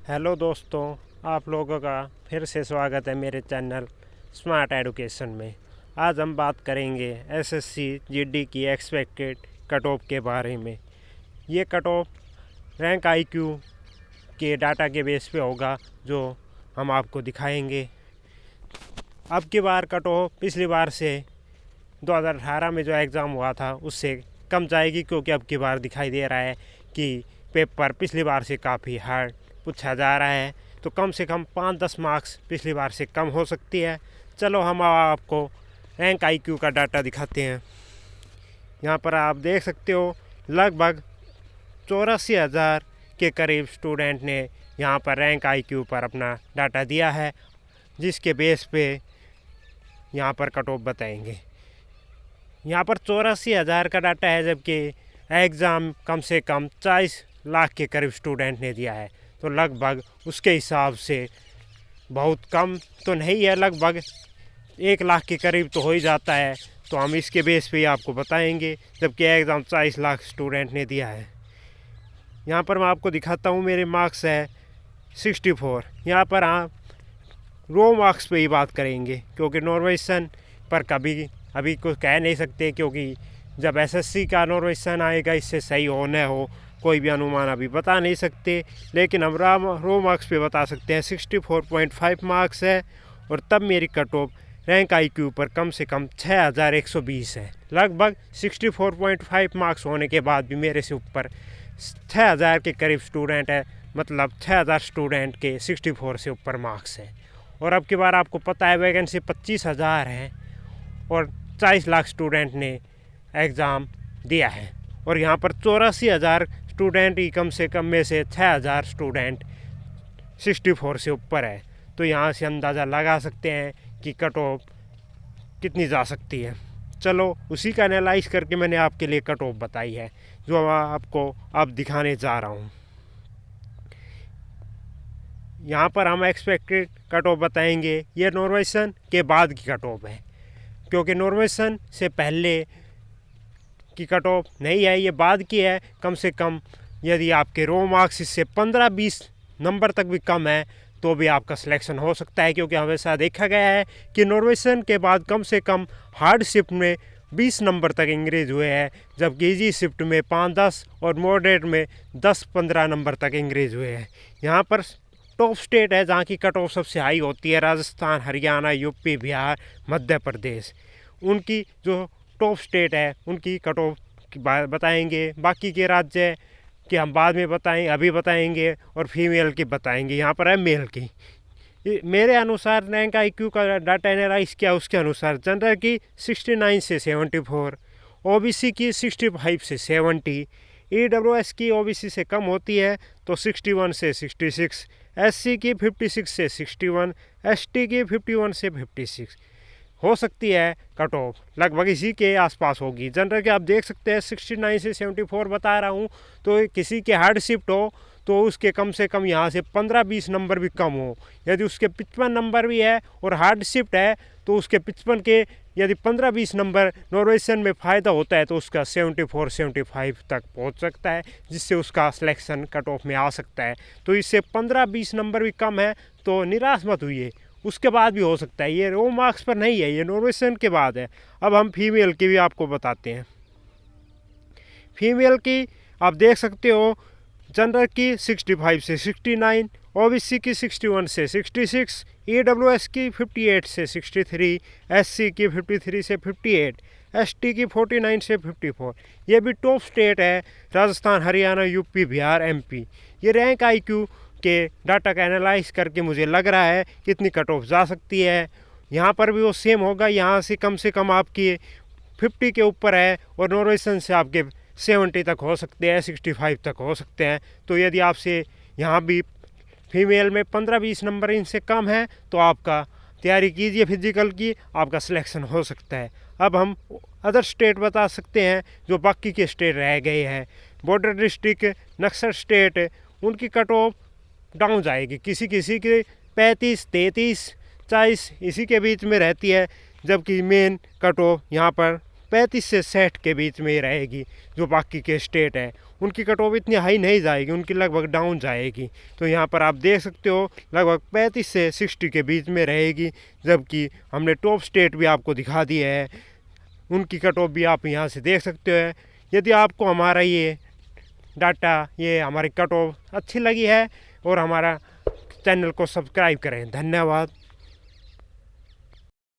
Hello दोस्तों, आप लोगों का फिर से स्वागत है मेरे चैनल स्मार्ट एजुकेशन में। आज हम बात करेंगे एसएससी जीडी की एक्सपेक्टेड कट ऑफ के बारे में। ये कट ऑफ रैंक आईक्यू के डाटा के बेस पे होगा जो हम आपको दिखाएंगे। अब की बार कट ऑफ पिछली बार से 2018 में जो एग्ज़ाम हुआ था उससे कम जाएगी, क्योंकि अब की बार दिखाई दे रहा है कि पेपर पिछली बार से काफ़ी हार्ड पूछा जा रहा है, तो कम से कम 5-10 मार्क्स पिछली बार से कम हो सकती है। चलो हम आपको रैंक आईक्यू का डाटा दिखाते हैं। यहाँ पर आप देख सकते हो लगभग 84,000 के करीब स्टूडेंट ने यहाँ पर रैंक आईक्यू पर अपना डाटा दिया है, जिसके बेस पे यहाँ पर कट ऑफ बताएंगे। यहाँ पर 84,000 का डाटा है, जबकि एग्ज़ाम कम से कम 40 लाख के करीब स्टूडेंट ने दिया है, तो लगभग उसके हिसाब से बहुत कम तो नहीं है, लगभग 1 लाख के करीब तो हो ही जाता है। तो हम इसके बेस पे ही आपको बताएंगे, जबकि एग्ज़ाम 40 लाख स्टूडेंट ने दिया है। यहाँ पर मैं आपको दिखाता हूँ, मेरे मार्क्स है 64। यहाँ पर आप रो मार्क्स पे ही बात करेंगे, क्योंकि नॉर्मेशन पर कभी अभी कुछ कह नहीं सकते, क्योंकि जब एसएससी का नॉर्मेशन आएगा इससे सही हो न हो कोई भी अनुमान अभी बता नहीं सकते। लेकिन हम रो मार्क्स पे बता सकते हैं 64.5 मार्क्स है, और तब मेरी कट ऑफ रैंक आईक्यू पर कम से कम 6120 है। लगभग 64.5 मार्क्स होने के बाद भी मेरे से ऊपर 6000 के करीब स्टूडेंट है, मतलब 6000 स्टूडेंट के 64 से ऊपर मार्क्स है। और अब की बार आपको पता है वैकेंसी 25,000 है और 40 लाख स्टूडेंट ने एग्ज़ाम दिया है, और यहाँ पर 84,000 स्टूडेंट ही कम से कम में से 6,000 स्टूडेंट 64 से ऊपर है। तो यहाँ से अंदाज़ा लगा सकते हैं कि कट ऑफ कितनी जा सकती है। चलो उसी का एनालाइज करके मैंने आपके लिए कट ऑफ बताई है, जो आपको अब दिखाने जा रहा हूँ। यहाँ पर हम एक्सपेक्टेड कट ऑफ बताएंगे, ये नॉर्मेशन के बाद की कट ऑफ है, क्योंकि नॉर्मेशन से पहले की कट ऑफ नहीं है, ये बाद की है। कम से कम यदि आपके रो मार्क्स इससे 15-20 नंबर तक भी कम है तो भी आपका सिलेक्शन हो सकता है, क्योंकि हमेशा देखा गया है कि नॉर्मेशन के बाद कम से कम हार्ड शिफ्ट में 20 नंबर तक इंक्रीज हुए हैं, जबकि ईजी शिफ्ट में 5-10 और मॉडरेट में 10-15 नंबर तक इंक्रीज हुए हैं। यहाँ पर टॉप स्टेट है जहाँ की कट ऑफ सबसे हाई होती है, राजस्थान, हरियाणा, यूपी, बिहार, मध्य प्रदेश। उनकी जो टॉप स्टेट है उनकी कट ऑफ की बताएंगे। बाकी के राज्य कि हम बाद में अभी बताएंगे, और फीमेल की बताएंगे। यहाँ पर है मेल की। मेरे अनुसार रैंक आईक्यू का डाटा एनालाइज किया, उसके अनुसार जनरल की 69 से 74, ओबीसी की 65 से 70, ईडब्ल्यूएस की ओबीसी से कम होती है तो 61 से 66, एससी की 56 से 61, एसटी की 51 से 56 हो सकती है कट ऑफ, लगभग इसी के आसपास होगी। जनरल के आप देख सकते हैं 69 से 74 बता रहा हूँ, तो किसी के हार्ड शिफ्ट हो तो उसके कम से कम यहाँ से 15-20 नंबर भी कम हो। यदि उसके 55 नंबर भी है और हार्ड शिफ्ट है तो उसके 55 के यदि 15-20 नंबर नॉर्वेशन में फ़ायदा होता है तो उसका 74-75 तक पहुँच सकता है, जिससे उसका सिलेक्शन कट ऑफ में आ सकता है। तो इससे 15-20 नंबर भी कम है तो निराश मत हुई, उसके बाद भी हो सकता है। ये रो मार्क्स पर नहीं है, ये नॉर्वेशन के बाद है। अब हम फीमेल की भी आपको बताते हैं। फीमेल की आप देख सकते हो, जनरल की 65 से 69, ओबीसी की 61 से 66, ईडब्ल्यूएस की 58 से 63, एससी की 53 से 58, एसटी की 49 से 54। ये भी टॉप स्टेट है, राजस्थान, हरियाणा, यूपी, बिहार, एमपी। ये रैंक आईक्यू के डाटा का एनालाइज करके मुझे लग रहा है कितनी कट ऑफ जा सकती है। यहाँ पर भी वो सेम होगा, यहाँ से कम आपकी 50 के ऊपर है, और नॉर्वेशन से आपके 70 तक हो सकते हैं, 65 तक हो सकते हैं। तो यदि आपसे यहाँ भी फीमेल में 15-20 नंबर इनसे कम है तो आपका तैयारी कीजिए फिजिकल की, आपका सिलेक्शन हो सकता है। अब हम अदर स्टेट बता सकते हैं जो बाकी के स्टेट रह गए हैं। बॉर्डर डिस्ट्रिक्ट, नक्सल स्टेट, उनकी कट ऑफ डाउन जाएगी, किसी किसी के 35, 33, 40 इसी के बीच में रहती है, जबकि मेन कट ऑफ यहाँ पर 35 से 60 के बीच में ही रहेगी। जो बाकी के स्टेट है उनकी कट ऑफ इतनी हाई नहीं जाएगी, उनकी लगभग डाउन जाएगी। तो यहाँ पर आप देख सकते हो लगभग 35 से 60 के बीच में रहेगी। जबकि हमने टॉप स्टेट भी आपको दिखा दिए है, उनकी कट ऑफ भी आप यहाँ से देख सकते हो। यदि आपको हमारा ये डाटा, ये हमारी कट ऑफ अच्छी लगी है और हमारा चैनल को सब्सक्राइब करें। धन्यवाद।